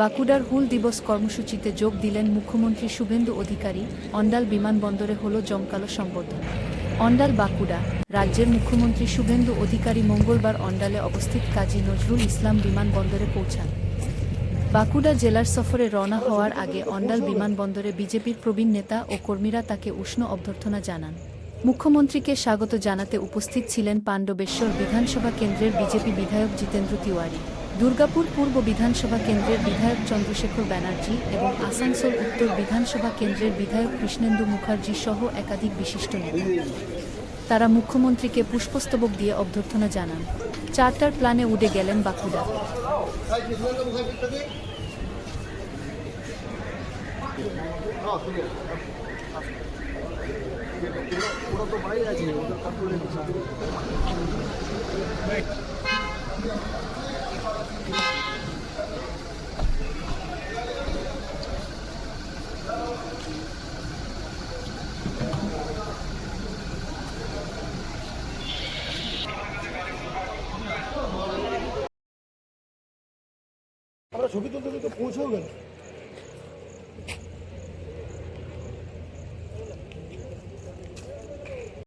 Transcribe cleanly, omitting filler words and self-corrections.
বাঁকুড়ার হুল দিবস কর্মসূচিতে যোগ দিলেন মুখ্যমন্ত্রী শুভেন্দু অধিকারী। অন্ডাল বিমানবন্দরে হল জমকালো সংবর্ধনা। অন্ডাল বাঁকুড়া। রাজ্যের মুখ্যমন্ত্রী শুভেন্দু অধিকারী মঙ্গলবার অন্ডালে অবস্থিত কাজী নজরুল ইসলাম বিমানবন্দরে পৌঁছান। বাঁকুড়া জেলার সফরে রওনা হওয়ার আগে অন্ডাল বিমানবন্দরে বিজেপির প্রবীণ নেতা ও কর্মীরা তাকে উষ্ণ অভ্যর্থনা জানান। মুখ্যমন্ত্রীকে স্বাগত জানাতে উপস্থিত ছিলেন পাণ্ডবেশ্বর বিধানসভা কেন্দ্রের বিজেপি বিধায়ক জিতেন্দ্র তিওয়ারি, দুর্গাপুর পূর্ব বিধানসভা কেন্দ্রের বিধায়ক চন্দ্রশেখর ব্যানার্জি এবং আসানসোল উত্তর বিধানসভা কেন্দ্রের বিধায়ক কৃষ্ণেন্দু মুখার্জি সহ একাধিক বিশিষ্ট নেতা। তারা মুখ্যমন্ত্রীকে পুষ্পস্তবক দিয়ে অভ্যর্থনা জানান। চার্টার প্ল্যানে উড়ে গেলেন বাঁকুড়া। আমরা ছবি তুলতে তুলতে পৌঁছেও গেল।